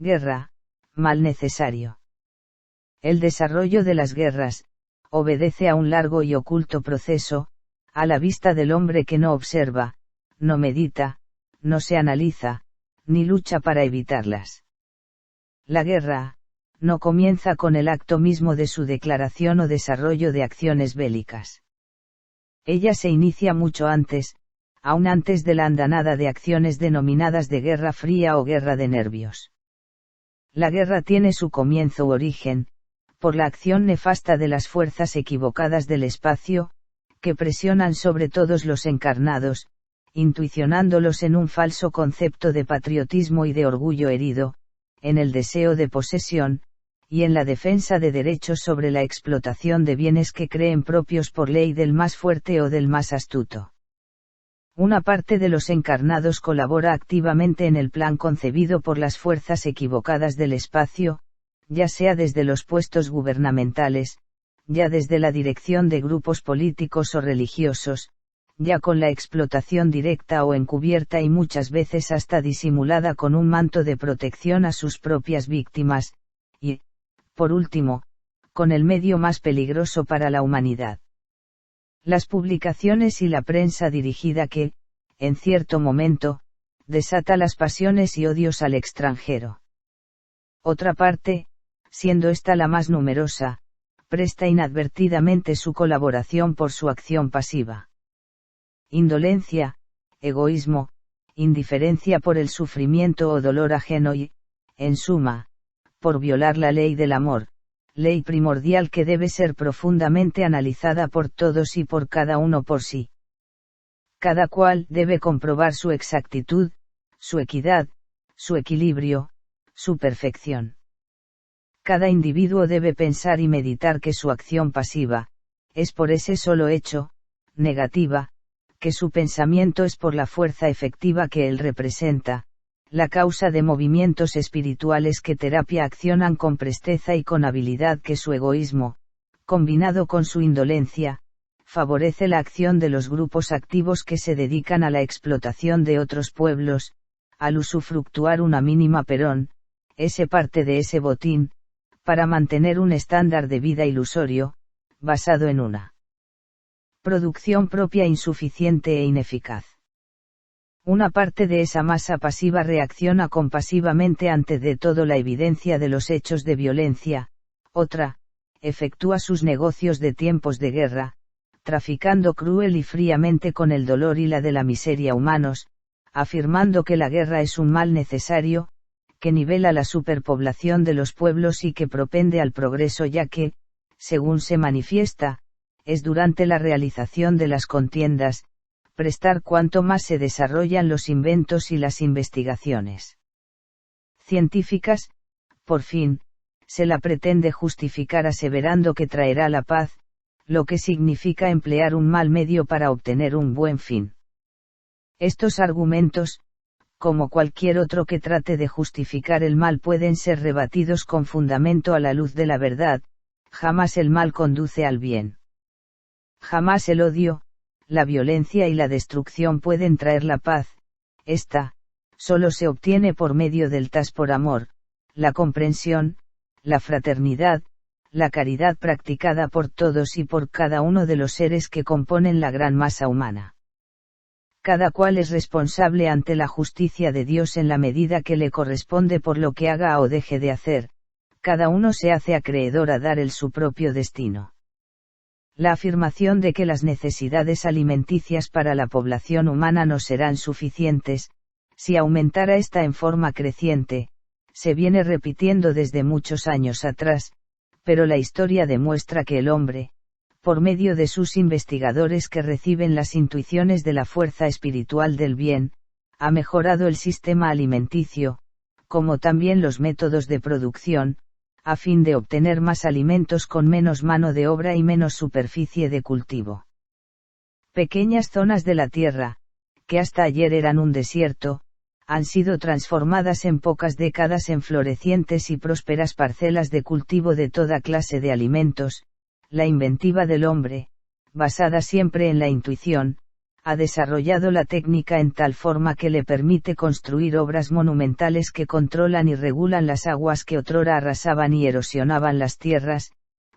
Guerra, mal necesario. El desarrollo de las guerras, obedece a un largo y oculto proceso, a la vista del hombre que no observa, no medita, no se analiza, ni lucha para evitarlas. La guerra, no comienza con el acto mismo de su declaración o desarrollo de acciones bélicas. Ella se inicia mucho antes, aún antes de la andanada de acciones denominadas de guerra fría o guerra de nervios. La guerra tiene su comienzo u origen, por la acción nefasta de las fuerzas equivocadas del espacio, que presionan sobre todos los encarnados, intuicionándolos en un falso concepto de patriotismo y de orgullo herido, en el deseo de posesión, y en la defensa de derechos sobre la explotación de bienes que creen propios por ley del más fuerte o del más astuto. Una parte de los encarnados colabora activamente en el plan concebido por las fuerzas equivocadas del espacio, ya sea desde los puestos gubernamentales, ya desde la dirección de grupos políticos o religiosos, ya con la explotación directa o encubierta y muchas veces hasta disimulada con un manto de protección a sus propias víctimas, y, por último, con el medio más peligroso para la humanidad. Las publicaciones y la prensa dirigida que, en cierto momento, desata las pasiones y odios al extranjero. Otra parte, siendo esta la más numerosa, presta inadvertidamente su colaboración por su acción pasiva. Indolencia, egoísmo, indiferencia por el sufrimiento o dolor ajeno y, en suma, por violar la ley del amor, ley primordial que debe ser profundamente analizada por todos y por cada uno por sí. Cada cual debe comprobar su exactitud, su equidad, su equilibrio, su perfección. Cada individuo debe pensar y meditar que su acción pasiva, es por ese solo hecho, negativa, que su pensamiento es por la fuerza efectiva que él representa, la causa de movimientos espirituales que terapia accionan con presteza y con habilidad que su egoísmo, combinado con su indolencia, favorece la acción de los grupos activos que se dedican a la explotación de otros pueblos, al usufructuar una mínima perón, ese parte de ese botín, para mantener un estándar de vida ilusorio, basado en una producción propia insuficiente e ineficaz. Una parte de esa masa pasiva reacciona compasivamente ante de todo la evidencia de los hechos de violencia, otra, efectúa sus negocios de tiempos de guerra, traficando cruel y fríamente con el dolor y la de la miseria humanos, afirmando que la guerra es un mal necesario, que nivela la superpoblación de los pueblos y que propende al progreso ya que, según se manifiesta, es durante la realización de las contiendas, prestar cuanto más se desarrollan los inventos y las investigaciones científicas, por fin, se la pretende justificar aseverando que traerá la paz, lo que significa emplear un mal medio para obtener un buen fin. Estos argumentos, como cualquier otro que trate de justificar el mal, pueden ser rebatidos con fundamento a la luz de la verdad, jamás el mal conduce al bien. Jamás el odio, la violencia y la destrucción pueden traer la paz, esta, solo se obtiene por medio del tas por amor, la comprensión, la fraternidad, la caridad practicada por todos y por cada uno de los seres que componen la gran masa humana. Cada cual es responsable ante la justicia de Dios en la medida que le corresponde por lo que haga o deje de hacer, cada uno se hace acreedor a dar el su propio destino. La afirmación de que las necesidades alimenticias para la población humana no serán suficientes, si aumentara esta en forma creciente, se viene repitiendo desde muchos años atrás, pero la historia demuestra que el hombre, por medio de sus investigadores que reciben las intuiciones de la fuerza espiritual del bien, ha mejorado el sistema alimenticio, como también los métodos de producción, a fin de obtener más alimentos con menos mano de obra y menos superficie de cultivo. Pequeñas zonas de la tierra, que hasta ayer eran un desierto, han sido transformadas en pocas décadas en florecientes y prósperas parcelas de cultivo de toda clase de alimentos. La inventiva del hombre, basada siempre en la intuición, ha desarrollado la técnica en tal forma que le permite construir obras monumentales que controlan y regulan las aguas que otrora arrasaban y erosionaban las tierras,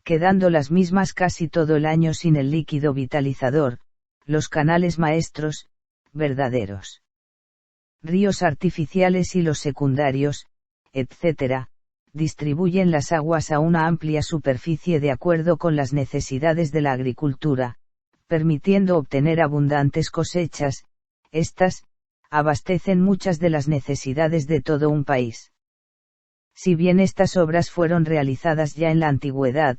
quedando las mismas casi todo el año sin el líquido vitalizador, los canales maestros, verdaderos ríos artificiales y los secundarios, etc., distribuyen las aguas a una amplia superficie de acuerdo con las necesidades de la agricultura, permitiendo obtener abundantes cosechas. Estas abastecen muchas de las necesidades de todo un país. Si bien estas obras fueron realizadas ya en la antigüedad,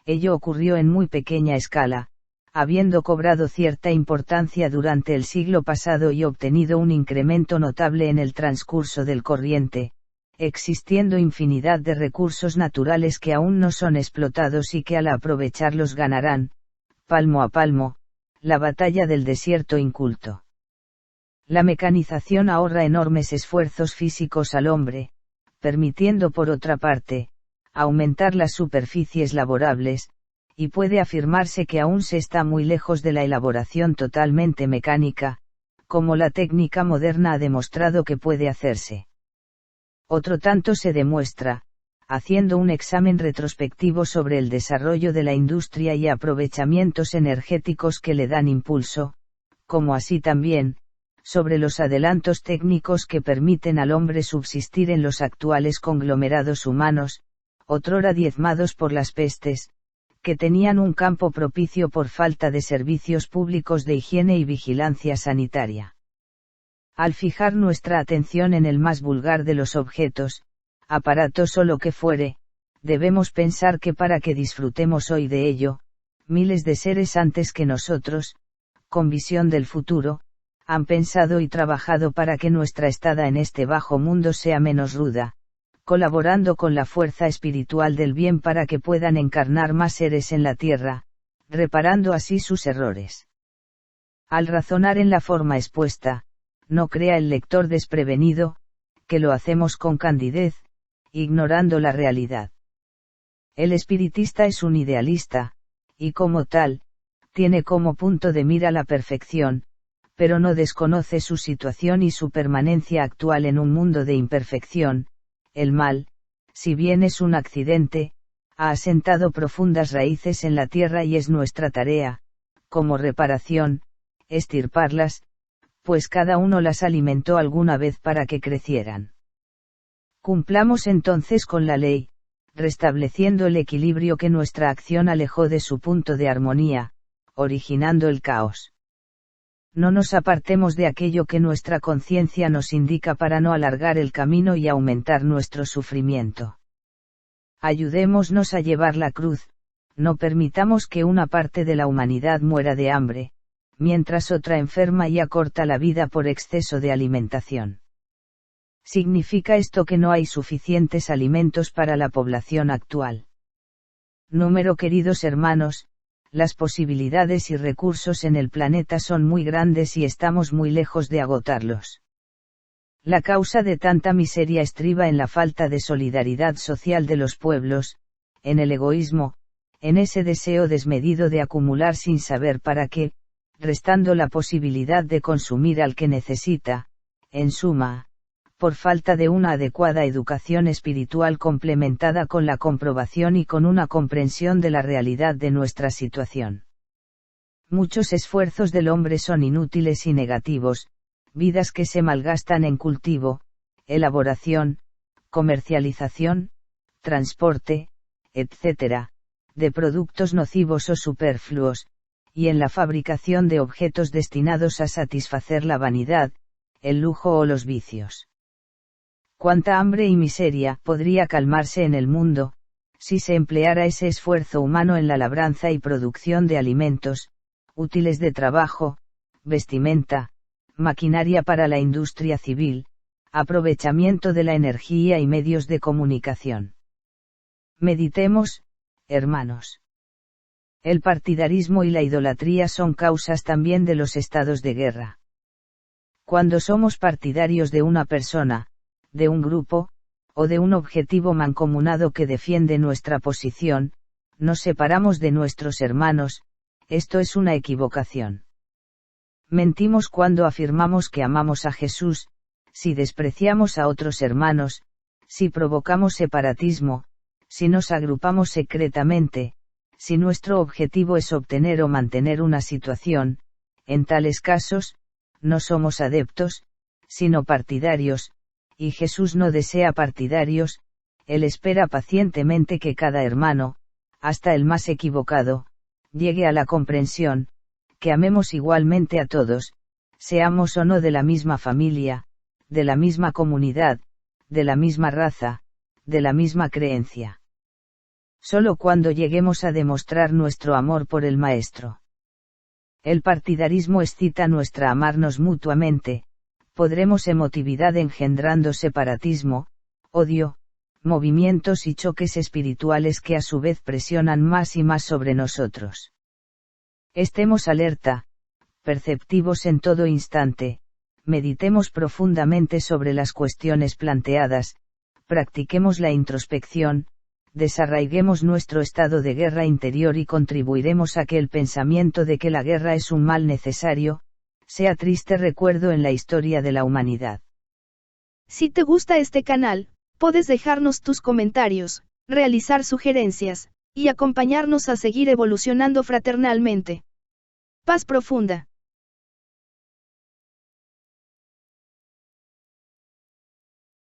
ello ocurrió en muy pequeña escala, habiendo cobrado cierta importancia durante el siglo pasado y obtenido un incremento notable en el transcurso del corriente, existiendo infinidad de recursos naturales que aún no son explotados y que al aprovecharlos ganarán, palmo a palmo, la batalla del desierto inculto. La mecanización ahorra enormes esfuerzos físicos al hombre, permitiendo por otra parte, aumentar las superficies laborables, y puede afirmarse que aún se está muy lejos de la elaboración totalmente mecánica, como la técnica moderna ha demostrado que puede hacerse. Otro tanto se demuestra, haciendo un examen retrospectivo sobre el desarrollo de la industria y aprovechamientos energéticos que le dan impulso, como así también, sobre los adelantos técnicos que permiten al hombre subsistir en los actuales conglomerados humanos, otrora diezmados por las pestes, que tenían un campo propicio por falta de servicios públicos de higiene y vigilancia sanitaria. Al fijar nuestra atención en el más vulgar de los objetos, aparatos o lo que fuere, debemos pensar que para que disfrutemos hoy de ello, miles de seres antes que nosotros, con visión del futuro, han pensado y trabajado para que nuestra estada en este bajo mundo sea menos ruda, colaborando con la fuerza espiritual del bien para que puedan encarnar más seres en la tierra, reparando así sus errores. Al razonar en la forma expuesta, no crea el lector desprevenido, que lo hacemos con candidez, ignorando la realidad. El espiritista es un idealista, y como tal, tiene como punto de mira la perfección, pero no desconoce su situación y su permanencia actual en un mundo de imperfección. El mal, si bien es un accidente, ha asentado profundas raíces en la tierra y es nuestra tarea, como reparación, extirparlas, pues cada uno las alimentó alguna vez para que crecieran. Cumplamos entonces con la ley, restableciendo el equilibrio que nuestra acción alejó de su punto de armonía, originando el caos. No nos apartemos de aquello que nuestra conciencia nos indica para no alargar el camino y aumentar nuestro sufrimiento. Ayudémonos a llevar la cruz, no permitamos que una parte de la humanidad muera de hambre, mientras otra enferma y acorta la vida por exceso de alimentación. ¿Significa esto que no hay suficientes alimentos para la población actual? Queridos hermanos, las posibilidades y recursos en el planeta son muy grandes y estamos muy lejos de agotarlos. La causa de tanta miseria estriba en la falta de solidaridad social de los pueblos, en el egoísmo, en ese deseo desmedido de acumular sin saber para qué, restando la posibilidad de consumir al que necesita, en suma, por falta de una adecuada educación espiritual complementada con la comprobación y con una comprensión de la realidad de nuestra situación. Muchos esfuerzos del hombre son inútiles y negativos, vidas que se malgastan en cultivo, elaboración, comercialización, transporte, etc., de productos nocivos o superfluos, y en la fabricación de objetos destinados a satisfacer la vanidad, el lujo o los vicios. Cuánta hambre y miseria podría calmarse en el mundo, si se empleara ese esfuerzo humano en la labranza y producción de alimentos, útiles de trabajo, vestimenta, maquinaria para la industria civil, aprovechamiento de la energía y medios de comunicación. Meditemos, hermanos. El partidarismo y la idolatría son causas también de los estados de guerra. Cuando somos partidarios de una persona, de un grupo, o de un objetivo mancomunado que defiende nuestra posición, nos separamos de nuestros hermanos, esto es una equivocación. Mentimos cuando afirmamos que amamos a Jesús, si despreciamos a otros hermanos, si provocamos separatismo, si nos agrupamos secretamente, si nuestro objetivo es obtener o mantener una situación. En tales casos, no somos adeptos, sino partidarios, y Jesús no desea partidarios. Él espera pacientemente que cada hermano, hasta el más equivocado, llegue a la comprensión, que amemos igualmente a todos, seamos o no de la misma familia, de la misma comunidad, de la misma raza, de la misma creencia. Solo cuando lleguemos a demostrar nuestro amor por el Maestro. El partidarismo excita nuestra amarnos mutuamente, podremos emotividad engendrando separatismo, odio, movimientos y choques espirituales que a su vez presionan más y más sobre nosotros. Estemos alerta, perceptivos en todo instante, meditemos profundamente sobre las cuestiones planteadas, practiquemos la introspección, desarraiguemos nuestro estado de guerra interior y contribuiremos a que el pensamiento de que la guerra es un mal necesario, sea triste recuerdo en la historia de la humanidad. Si te gusta este canal, puedes dejarnos tus comentarios, realizar sugerencias, y acompañarnos a seguir evolucionando fraternalmente. Paz profunda.